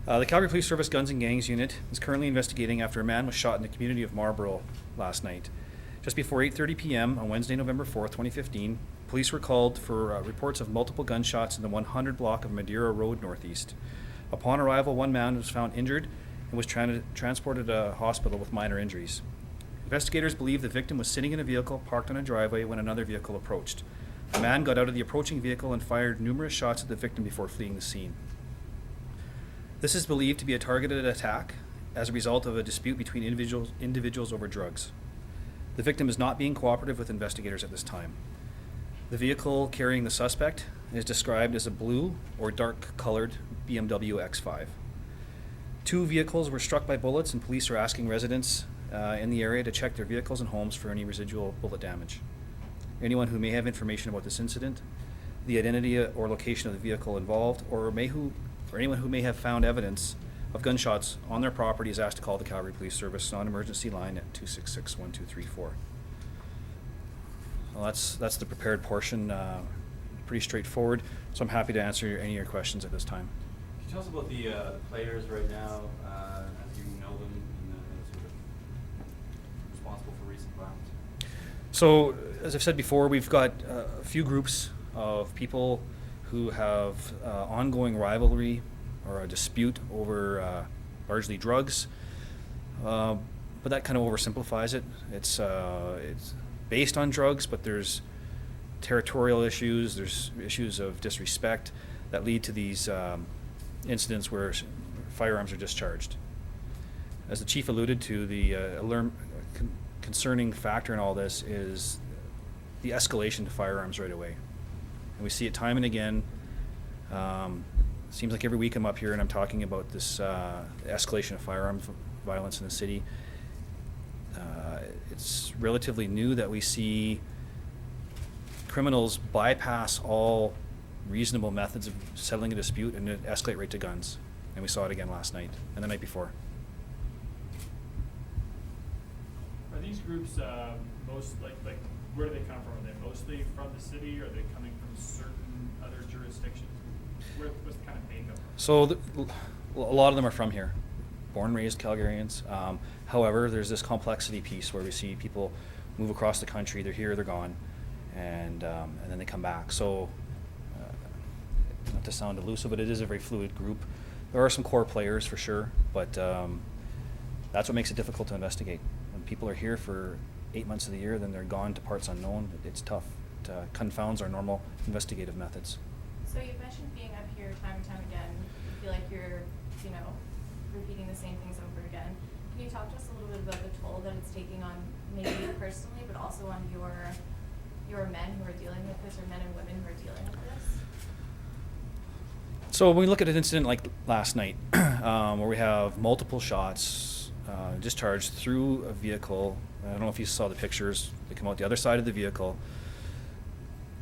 The Calgary Police Service Guns and Gangs Unit is currently investigating after a man was shot in the community of Marlborough last night. Just before 8:30 p.m. on Wednesday, November 4th, 2015, police were called for reports of multiple gunshots in the 100 block of Madeira Road N.E. Upon arrival, one man was found injured and was transported to a hospital with minor injuries. Investigators believe the victim was sitting in a vehicle parked on a driveway when another vehicle approached. The man got out of the approaching vehicle and fired numerous shots at the victim before fleeing the scene. This is believed to be a targeted attack as a result of a dispute between individuals over drugs. The victim is not being cooperative with investigators at this time. The vehicle carrying the suspect is described as a blue or dark-colored BMW X5. Two vehicles were struck by bullets, and police are asking residents in the area to check their vehicles and homes for any residual bullet damage. Anyone who may have information about this incident, the identity or location of the vehicle involved, or anyone who may have found evidence of gunshots on their property is asked to call the Calgary Police Service non-emergency line at 266-1234. Well, that's the prepared portion. Pretty straightforward. So I'm happy to answer any of your questions at this time. Can you tell us about the players right now, as you know them, and sort of responsible for recent violence? So, as I've said before, we've got a few groups of people who have ongoing rivalry or a dispute over largely drugs, but that kind of oversimplifies it. It's based on drugs, but there's territorial issues, there's issues of disrespect that lead to these incidents where firearms are discharged. As the chief alluded to, the concerning factor in all this is the escalation to firearms right away. And we see it time and again. Seems like every week I'm up here and I'm talking about this escalation of firearms violence in the city. It's relatively new that we see criminals bypass all reasonable methods of settling a dispute and escalate right to guns. And we saw it again last night and the night before. Are these groups most like where do they come from? Are they mostly from the city, or are they coming from certain other jurisdictions? What's the kind of makeup? So a lot of them are from here, born and raised Calgarians. However, there's this complexity piece where we see people move across the country. They're here, they're gone, and then they come back. So not to sound elusive, but it is a very fluid group. There are some core players for sure, but that's what makes it difficult to investigate. When people are here for 8 months of the year, then they're gone to parts unknown. It's tough. It confounds our normal investigative methods. So you've mentioned being up here time and time again. You feel like you're, repeating the same things over again. Can you talk to us a little bit about the toll that it's taking on maybe you personally, but also on your men who are dealing with this, or men and women who are dealing with this? So when we look at an incident like last night, where we have multiple shots discharged through a vehicle, I don't know if you saw the pictures, they come out the other side of the vehicle.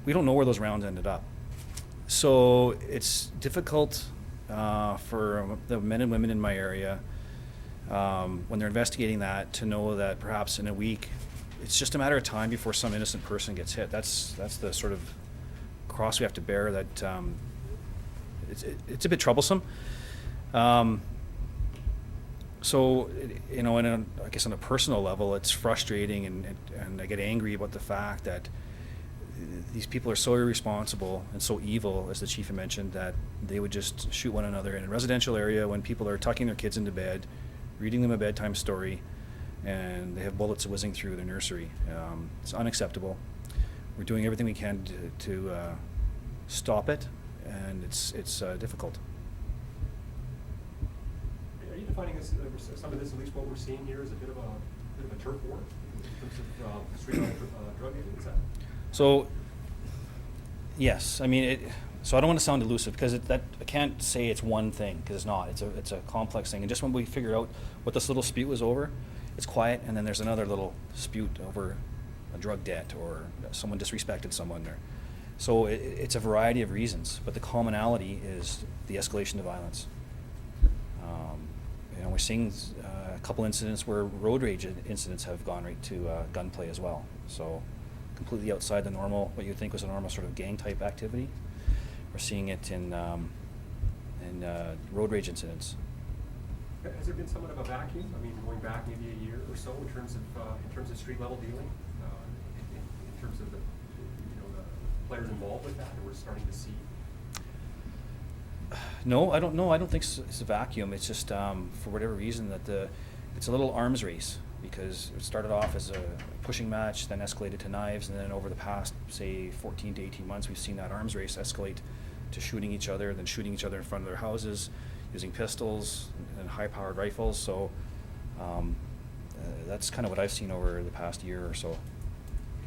We don't know where those rounds ended up. So it's difficult for the men and women in my area, when they're investigating that, to know that perhaps in a week, it's just a matter of time before some innocent person gets hit. That's the sort of cross we have to bear. That it's a bit troublesome. So, I guess on a personal level, it's frustrating, and I get angry about the fact that these people are so irresponsible and so evil, as the chief had mentioned, that they would just shoot one another in a residential area when people are tucking their kids into bed, reading them a bedtime story, and they have bullets whizzing through their nursery. It's unacceptable. We're doing everything we can to stop it, and it's difficult. Are you defining this, some of this, at least what we're seeing here, as a bit of a turf war in terms of street drug use? Is that? So, yes, I mean, so I don't want to sound elusive, because I can't say it's one thing, because it's not. It's a complex thing. And just when we figure out what this little dispute was over, it's quiet, and then there's another little dispute over a drug debt, or someone disrespected someone. So it's a variety of reasons, but the commonality is the escalation to violence. We're seeing a couple incidents where road rage incidents have gone right to gunplay as well. So completely outside the normal, what you'd think was a normal sort of gang type activity. We're seeing it in road rage incidents. Has there been somewhat of a vacuum? I mean, going back maybe a year or so in terms of street level dealing, in terms of the players involved with that, and we're starting to see. No, I don't know. I don't think it's a vacuum. It's just for whatever reason that it's a little arms race, because it started off as a pushing match, then escalated to knives, and then over the past, say, 14 to 18 months, we've seen that arms race escalate to shooting each other, then shooting each other in front of their houses, using pistols and high-powered rifles. So that's kind of what I've seen over the past year or so.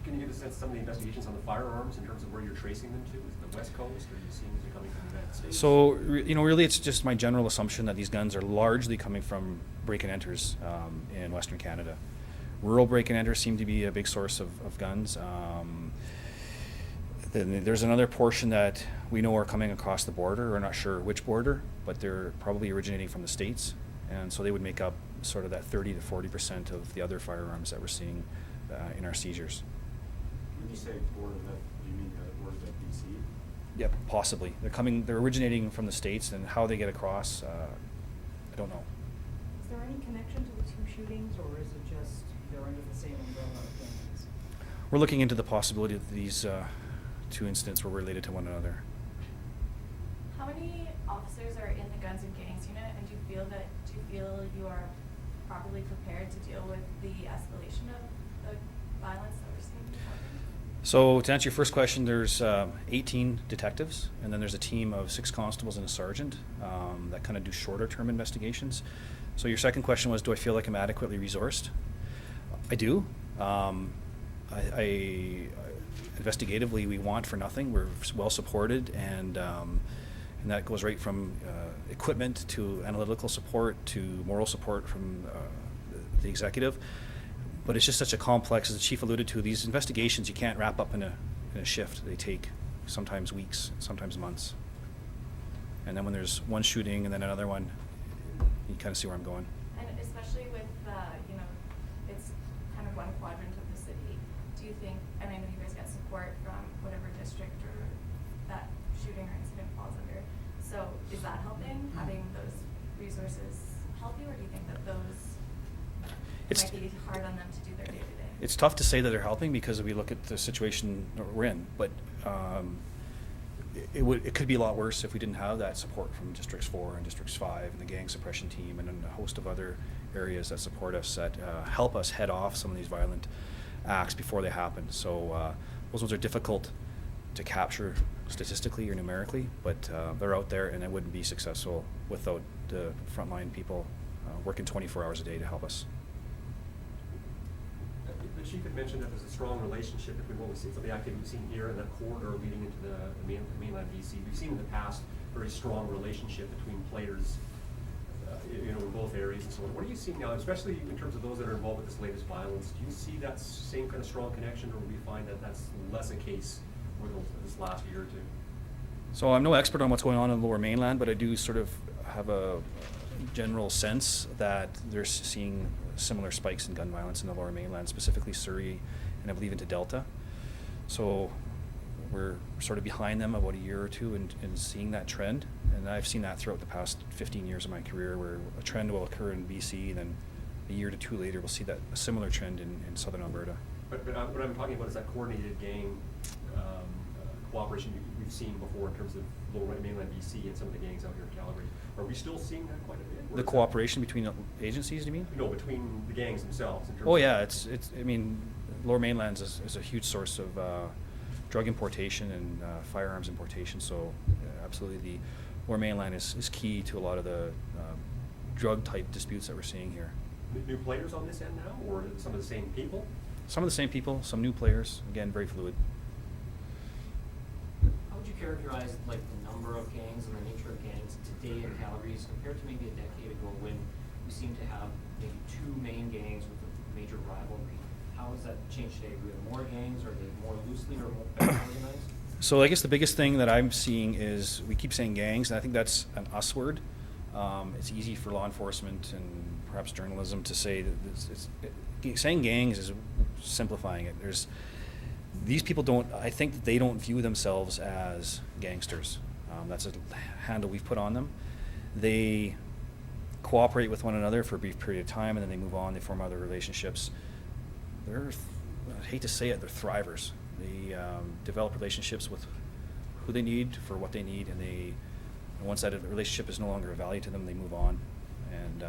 Can you give a sense of some of the investigations on the firearms in terms of where you're tracing them to? Is it the West Coast, or are you seeing they're coming from the United States? So, really it's just my general assumption that these guns are largely coming from break-and-enters in Western Canada. Rural break-and-enters seem to be a big source of guns. Then there's another portion that we know are coming across the border. We're not sure which border, but they're probably originating from the States. And so they would make up sort of that 30 to 40% of the other firearms that we're seeing in our seizures. When you say border, do you mean the other border, like BC? Yep, possibly. They're originating from the States, and how they get across, I don't know. Is there any connection to the two shootings, or is it just they're under the same umbrella of gangs? We're looking into the possibility that these two incidents were related to one another. How many officers are in the Guns and Gangs unit, and do you feel you are properly prepared to deal with the escalation of the violence that we're seeing in Calgary? So to answer your first question, there's 18 detectives, and then there's a team of 6 constables and a sergeant that kind of do shorter term investigations. So your second question was, do I feel like I'm adequately resourced? I do. Investigatively, we want for nothing. We're well supported, and that goes right from equipment to analytical support to moral support from the executive. But it's just such a complex, as the chief alluded to, these investigations you can't wrap up in a shift. They take sometimes weeks, sometimes months. And then when there's one shooting and then another one, you kind of see where I'm going. And especially with, it's kind of one quadrant of the city. Do you think, and I know you guys get support from whatever district or that shooting or incident falls under. So is that helping, having those resources help you, or do you think that those might be hard on them to do their day-to-day? It's tough to say that they're helping because we look at the situation we're in, but it could be a lot worse if we didn't have that support from Districts 4 and Districts 5 and the gang suppression team and a host of other areas that support us, that help us head off some of these violent acts before they happen. So those ones are difficult to capture statistically or numerically, but they're out there, and it wouldn't be successful without the frontline people working 24 hours a day to help us. The chief had mentioned that there's a strong relationship between what we see, some of the activity we've seen here and that corridor leading into the mainland BC. We've seen in the past a very strong relationship between players, in both areas and so on. What are you seeing now, especially in terms of those that are involved with this latest violence? Do you see that same kind of strong connection, or do we find that that's less a case over this last year or two? So I'm no expert on what's going on in the Lower Mainland, but I do sort of have a general sense that they're seeing similar spikes in gun violence in the Lower Mainland, specifically Surrey and I believe into Delta. So we're sort of behind them about a year or two in seeing that trend, and I've seen that throughout the past 15 years of my career, where a trend will occur in BC, then a year to two later we'll see that a similar trend in southern Alberta. But what I'm talking about is that coordinated gang cooperation we've seen before in terms of Lower Mainland BC and some of the gangs out here in Calgary. Are we still seeing that quite a bit? The cooperation between agencies, do you mean? No, between the gangs themselves. In terms Oh of yeah, it's I mean, Lower Mainland is a huge source of drug importation and firearms importation. So absolutely, the Lower Mainland is key to a lot of the drug type disputes that we're seeing here. New players on this end now, or some of the same people? Some of the same people, some new players. Again, very fluid. How would you characterize like the number of gangs and the nature of gangs today in Calgary as compared to maybe a decade ago, when we seem to have maybe two main gangs with a major rivalry? How has that changed today? Do we have more gangs? Are they more loosely or more better organized? So I guess the biggest thing that I'm seeing is we keep saying gangs, and I think that's an us word. It's easy for law enforcement and perhaps journalism to say that saying gangs is simplifying it. These people I think that they don't view themselves as gangsters. That's a handle we've put on them. They cooperate with one another for a brief period of time, and then they move on, they form other relationships. They're, I hate to say it, they're thrivers. They develop relationships with who they need for what they need, and once that relationship is no longer of value to them, they move on. And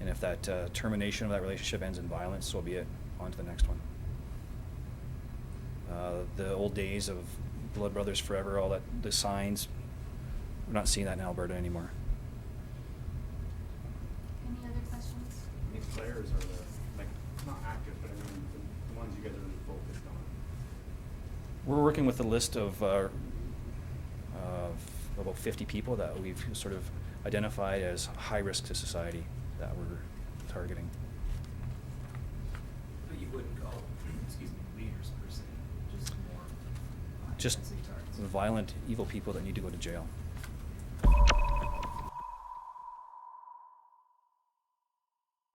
if that termination of that relationship ends in violence, so be it. On to the next one. The old days of blood brothers forever, all that, the signs, we're not seeing that in Alberta anymore. Any other questions? How many players are there, like, not active, but I mean, the ones you guys are really focused on? We're working with a list of about 50 people that we've sort of identified as high risk to society that we're targeting. But you wouldn't call, excuse me, leaders per se, just more Just high-intensity targets. violent, evil people that need to go to jail.